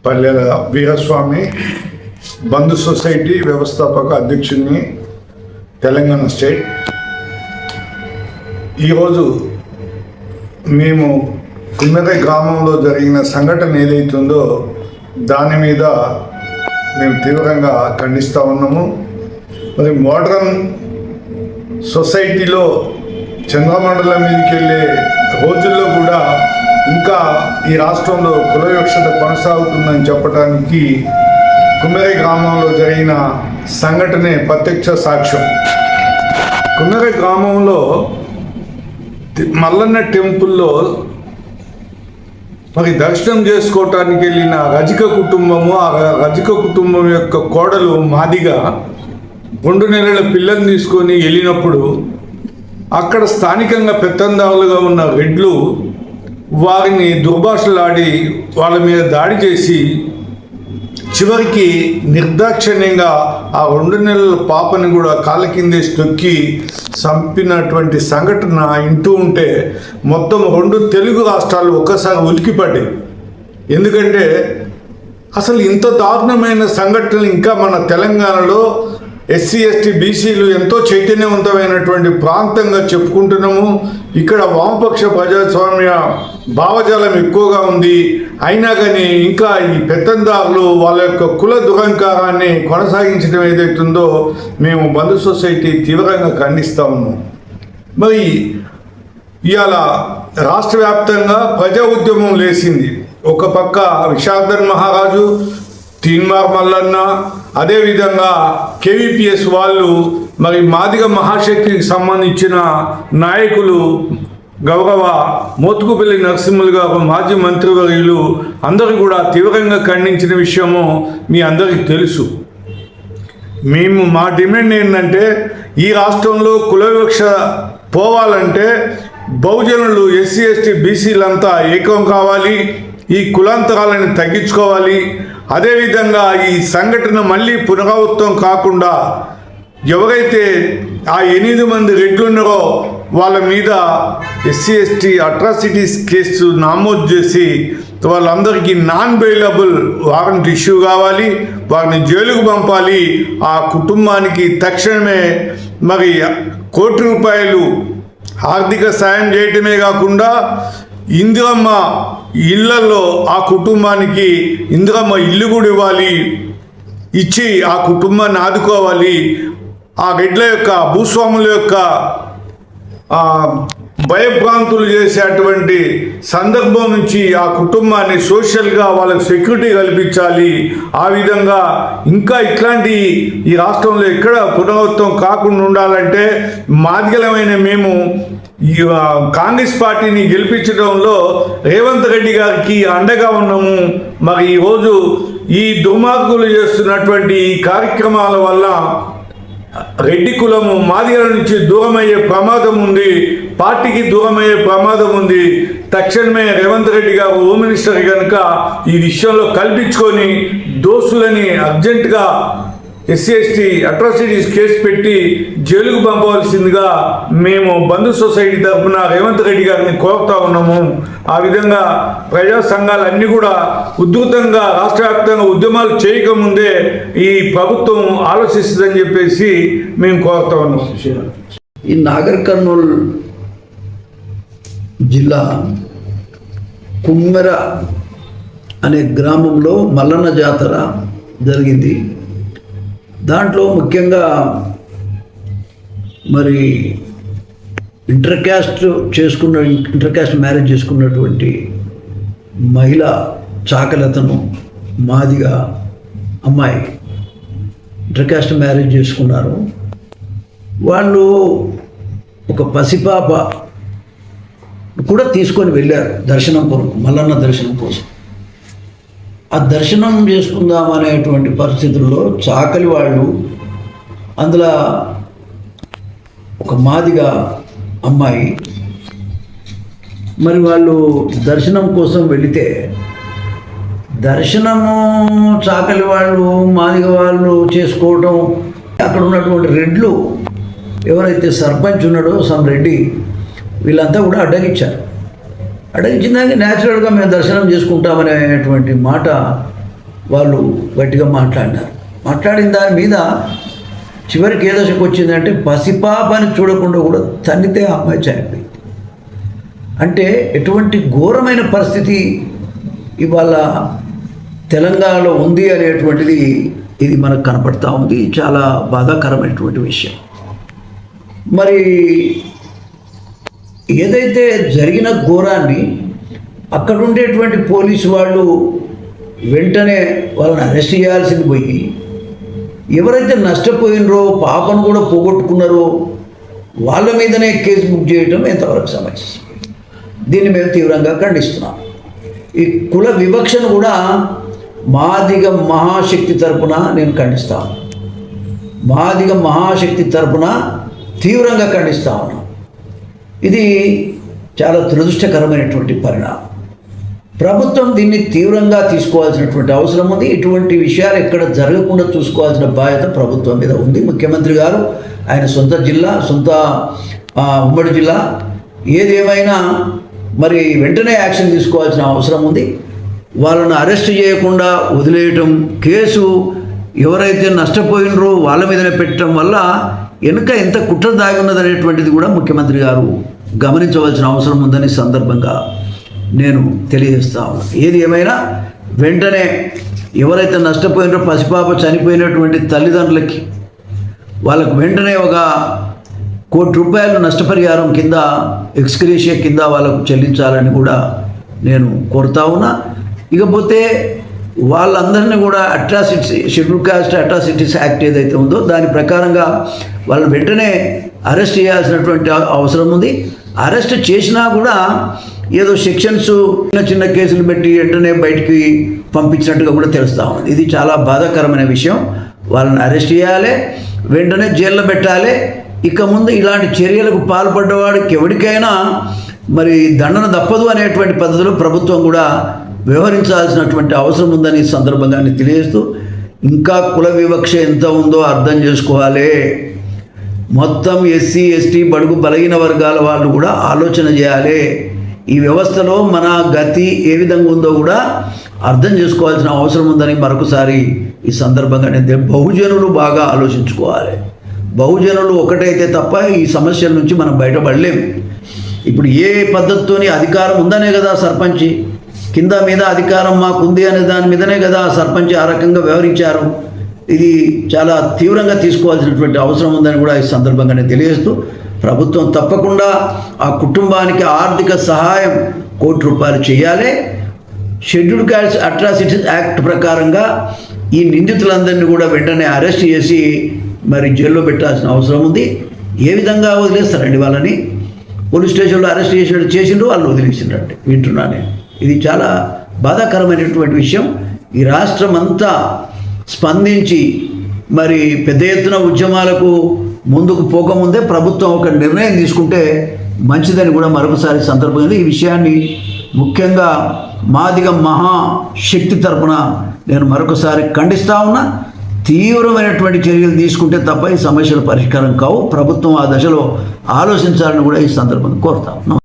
పల్లెల వీరస్వామి బంధు సొసైటీ వ్యవస్థాపక అధ్యక్షుడిని తెలంగాణ స్టేట్. ఈరోజు మేము కుమ్మెర గ్రామంలో జరిగిన సంఘటన ఏదైతుందో దాని మీద మేము తీవ్రంగా ఖండిస్తూ ఉన్నాము. మరి మోడ్రన్ సొసైటీలో చంద్రమండలం మీదకి వెళ్ళే రోజుల్లో కూడా ఇంకా ఈ రాష్ట్రంలో కుల వివక్షత కొనసాగుతుందని చెప్పడానికి కుమ్మెర గ్రామంలో జరిగిన సంఘటనే ప్రత్యక్ష సాక్ష్యం. కుమ్మెర గ్రామంలో మల్లన్న టెంపుల్లో మరి దర్శనం చేసుకోవటానికి వెళ్ళిన రజిక కుటుంబము, ఆ రజిక కుటుంబం యొక్క కోడలు మాదిగా 2 నెలల పిల్లల్ని తీసుకొని వెళ్ళినప్పుడు అక్కడ స్థానికంగా పెత్తందారులుగా ఉన్న రెడ్లు వారిని దుర్భాషలాడి వాళ్ళ మీద దాడి చేసి చివరికి నిర్దాక్షిణ్యంగా ఆ 2 నెలల పాపని కూడా కాళ్ళ కిందేసి తొక్కి చంపినటువంటి సంఘటన ఇంటూ ఉంటే మొత్తం 2 తెలుగు రాష్ట్రాలు ఒక్కసారి ఉలికిపడ్డాయి. ఎందుకంటే అసలు ఇంత దారుణమైన సంఘటనలు ఇంకా మన తెలంగాణలో ఎస్సీ ఎస్టీ బీసీలు ఎంతో చైతన్యవంతమైనటువంటి ప్రాంతంగా చెప్పుకుంటున్నాము. ఇక్కడ వామపక్ష ప్రజాస్వామ్య భావజాలం ఎక్కువగా ఉంది. అయినా కానీ ఇంకా ఈ పెత్తందారులు వాళ్ళ యొక్క కుల దురహంకారాన్ని కొనసాగించడం ఏదైతుందో మేము బంధు సొసైటీ తీవ్రంగా ఖండిస్తూ ఉన్నాం. మరి ఇవాళ రాష్ట్ర వ్యాప్తంగా ప్రజా ఉద్యమం లేచింది. ఒక పక్క విశాఖన్ మహారాజు, తీన్మార్ మల్లన్న, అదేవిధంగా కేవీపీఎస్ వాళ్ళు, మరి మాదిగ మహాశక్తికి సంబంధించిన నాయకులు గౌరవ మోత్కుపల్లి నరసింహులు గారు, మాజీ మంత్రివర్యులు అందరూ కూడా తీవ్రంగా ఖండించిన విషయము మీ అందరికీ తెలుసు. మా డిమాండ్ ఏంటంటే ఈ రాష్ట్రంలో కుల వివక్ష పోవాలంటే బహుజనులు ఎస్సీ ఎస్టీ బీసీలంతా ఏకం కావాలి, ఈ కులాంతరాలను తగ్గించుకోవాలి. అదేవిధంగా ఈ సంఘటన మళ్ళీ పునరావృతం కాకుండా ఎవరైతే ఆ 8 మంది రెడ్లున్నారో వాళ్ళ మీద ఎస్సీ ఎస్టీ అట్రాసిటీస్ కేసు నమోదు చేసి వాళ్ళందరికీ నాన్ బెయిలబుల్ వారెంట్ ఇష్యూ కావాలి, వారిని జైలుకు పంపాలి. ఆ కుటుంబానికి తక్షణమే మరి ₹1 కోటి ఆర్థిక సాయం చేయటమే కాకుండా ఇందిరమ్మ ఇళ్లలో ఆ కుటుంబానికి ఇందిరమ్మ ఇల్లు కూడా ఇచ్చి ఆ కుటుంబాన్ని ఆదుకోవాలి. ఆ రెడ్ల యొక్క భూస్వాముల యొక్క భయభ్రాంతులు చేసేటువంటి సందర్భం నుంచి ఆ కుటుంబాన్ని సోషల్గా వాళ్ళకి సెక్యూరిటీ కల్పించాలి. ఆ విధంగా ఇంకా ఇట్లాంటి ఈ రాష్ట్రంలో ఎక్కడ పునరావృతం కాకుండా ఉండాలంటే మాదిగలమైన మేము ఈ కాంగ్రెస్ పార్టీని గెలిపించడంలో రేవంత్ రెడ్డి గారికి అండగా ఉన్నాము. మరి ఈరోజు ఈ దుర్మార్గులు చేస్తున్నటువంటి ఈ కార్యక్రమాల వల్ల రెడ్డి కులము మాదిగల నుంచి దూరమయ్యే ప్రమాదం ఉంది, పార్టీకి దూరమయ్యే ప్రమాదం ఉంది. తక్షణమే రేవంత్ రెడ్డి గారు హోమ్ మినిస్టర్ కనుక ఈ విషయంలో కల్పించుకొని దోషులని అర్జెంటుగా ఎస్సీ ఎస్టీ అట్రాసిటీస్ కేసు పెట్టి జైలుకు పంపవలసిందిగా మేము బంధు సొసైటీ తరఫున రేవంత్ రెడ్డి గారిని కోరుతా ఉన్నాము. ఆ విధంగా ప్రజా సంఘాలన్నీ కూడా ఉధృతంగా రాష్ట్ర వ్యాప్తంగా ఉద్యమాలు చేయకముందే ఈ ప్రభుత్వం ఆలోచిస్తుందని చెప్పేసి మేము కోరుతా ఉన్నాం. ఈ నాగర్ కర్నూల్ జిల్లా కుమ్మెర అనే గ్రామంలో మల్లన్న జాతర జరిగింది. దాంట్లో ముఖ్యంగా మరి ఇంటర్ క్యాస్ట్ మ్యారేజ్ చేసుకున్నటువంటి మహిళ చాకలతను మాదిగా అమ్మాయి ఇంటర్ క్యాస్ట్ మ్యారేజ్ చేసుకున్నారు. వాళ్ళు ఒక పసిపాప కూడా తీసుకొని వెళ్ళారు దర్శనం కొరకు, మల్లన్న దర్శనం కోసం. ఆ దర్శనం చేసుకుందాం అనేటువంటి పరిస్థితుల్లో చాకలి వాళ్ళు అందులో ఒక మాదిగా అమ్మాయి మరి వాళ్ళు దర్శనం కోసం వెళితే దర్శనము చాకలి వాళ్ళు మాదిగ వాళ్ళు చేసుకోవటం, అక్కడ ఉన్నటువంటి రెడ్లు ఎవరైతే సర్పంచ్ ఉన్నాడో సమ్ రెడ్డి, వీళ్ళంతా కూడా అడ్డగించారు. అడ్డగించిన దానికి న్యాచురల్గా మేము దర్శనం చేసుకుంటామనేటువంటి మాట వాళ్ళు గట్టిగా మాట్లాడినారు. మాట్లాడిన దాని మీద చివరికి ఏ దశకు వచ్చిందంటే పసిపాపని చూడకుండా కూడా తన్నితే ఆ అమ్మాయి చనిపోయింది. అంటే ఎటువంటి ఘోరమైన పరిస్థితి ఇవాళ తెలంగాణలో ఉంది అనేటువంటిది ఇది మనకు కనపడతా ఉంది. చాలా బాధాకరమైనటువంటి విషయం. మరి ఏదైతే జరిగిన ఘోరాన్ని అక్కడ ఉండేటువంటి పోలీసు వాళ్ళు వెంటనే వాళ్ళని అరెస్ట్ చేయాల్సింది పోయి, ఎవరైతే నష్టపోయినరో పాపను కూడా పోగొట్టుకున్నారో వాళ్ళ మీదనే కేసు బుక్ చేయటం ఎంతవరకు సమంజసం? దీన్ని మేము తీవ్రంగా ఖండిస్తున్నాం. ఈ కుల వివక్షను కూడా మాదిగ మహాశక్తి తరపున నేను ఖండిస్తాను. మాదిగ మహాశక్తి తరపున తీవ్రంగా ఖండిస్తా ఉన్నాను. ఇది చాలా దురదృష్టకరమైనటువంటి పరిణామం. ప్రభుత్వం దీన్ని తీవ్రంగా తీసుకోవాల్సినటువంటి అవసరం ఉంది. ఇటువంటి విషయాలు ఎక్కడ జరగకుండా చూసుకోవాల్సిన బాధ్యత ప్రభుత్వం మీద ఉంది. ముఖ్యమంత్రి గారు ఆయన సొంత జిల్లా, సొంత ఉమ్మడి జిల్లా, ఏదేమైనా మరి వెంటనే యాక్షన్ తీసుకోవాల్సిన అవసరం ఉంది. వాళ్ళను అరెస్ట్ చేయకుండా వదిలేయటం, కేసు ఎవరైతే నష్టపోయినరో వాళ్ళ మీదనే పెట్టడం వల్ల వెనుక ఎంత కుట్ర దాగి ఉన్నదనేటువంటిది కూడా ముఖ్యమంత్రి గారు గమనించవలసిన అవసరం ఉందని సందర్భంగా నేను తెలియజేస్తా ఉన్నాను. ఏది ఏమైనా వెంటనే ఎవరైతే నష్టపోయినరో, పసిపాప చనిపోయినటువంటి తల్లిదండ్రులకి వాళ్ళకు వెంటనే ఒక ₹1 కోటి నష్టపరిహారం కింద, ఎక్స్గ్రేషియా కింద వాళ్ళకు చెల్లించాలని కూడా నేను కోరుతా ఉన్నా. ఇకపోతే వాళ్ళందరినీ కూడా షెడ్యూల్ కాస్ట్ అట్రాసిటీస్ యాక్ట్ ఏదైతే ఉందో దాని ప్రకారంగా వాళ్ళు వెంటనే అరెస్ట్ చేయాల్సినటువంటి అవసరం ఉంది. అరెస్ట్ చేసినా కూడా ఏదో సెక్షన్స్ చిన్న చిన్న కేసులు పెట్టి వెంటనే బయటికి పంపించినట్టుగా కూడా తెలుస్తూ ఉంది. ఇది చాలా బాధాకరమైన విషయం. వాళ్ళని అరెస్ట్ చేయాలి, వెంటనే జైల్లో పెట్టాలి. ఇక ముందు ఇలాంటి చర్యలకు పాల్పడ్డవాడికి ఎవరికైనా మరి దండన తప్పదు అనేటువంటి పద్ధతిలో ప్రభుత్వం కూడా వ్యవహరించాల్సినటువంటి అవసరం ఉందని ఈ సందర్భంగా తెలియజేస్తూ, ఇంకా కుల వివక్ష ఎంత ఉందో అర్థం చేసుకోవాలి. మొత్తం ఎస్సీ, ఎస్టీ, బడుగు బలహీన వర్గాల వాళ్ళు కూడా ఆలోచన చేయాలి. ఈ వ్యవస్థలో మన గతి ఏ విధంగా ఉందో కూడా అర్థం చేసుకోవాల్సిన అవసరం ఉందని మరొకసారి ఈ సందర్భంగా బహుజనులు బాగా ఆలోచించుకోవాలి. బహుజనులు ఒకటైతే తప్ప ఈ సమస్యల నుంచి మనం బయటపడలేము. ఇప్పుడు ఏ పద్ధతితోని అధికారం ఉందనే కదా సర్పంచ్, కింద మీద అధికారం మాకుంది అనే దాని మీదనే కదా సర్పంచ్ ఆ రకంగా వ్యవహరించారు. ఇది చాలా తీవ్రంగా తీసుకోవాల్సినటువంటి అవసరం ఉందని కూడా ఈ సందర్భంగా నేను తెలియజేస్తూ, ప్రభుత్వం తప్పకుండా ఆ కుటుంబానికి ఆర్థిక సహాయం ₹1 కోటి చేయాలి. షెడ్యూల్ కాస్ట్ అట్రాసిటీస్ యాక్ట్ ప్రకారంగా ఈ నిందితులందరినీ కూడా వెంటనే అరెస్ట్ చేసి మరి జైల్లో పెట్టాల్సిన అవసరం ఉంది. ఏ విధంగా వదిలేస్తారండి వాళ్ళని? పోలీస్ స్టేషన్లో అరెస్ట్ చేసిండ్రు, వాళ్ళు వదిలేసిండ్రంటే వింటున్నానే. ఇది చాలా బాధాకరమైనటువంటి విషయం. ఈ రాష్ట్రం అంతా స్పందించి మరి పెద్ద ఎత్తున ఉద్యమాలకు ముందుకు పోకముందే ప్రభుత్వం ఒక నిర్ణయం తీసుకుంటే మంచిదని కూడా మరొకసారి సందర్భంగా ఈ విషయాన్ని ముఖ్యంగా మాదిగ మహాశక్తి తరపున నేను మరొకసారి ఖండిస్తా ఉన్నా. తీవ్రమైనటువంటి చర్యలు తీసుకుంటే తప్ప ఈ సమస్యల పరిష్కారం కావు. ప్రభుత్వం ఆ దశలో ఆలోచించాలని కూడా ఈ సందర్భంగా కోరుతా ఉన్నాం.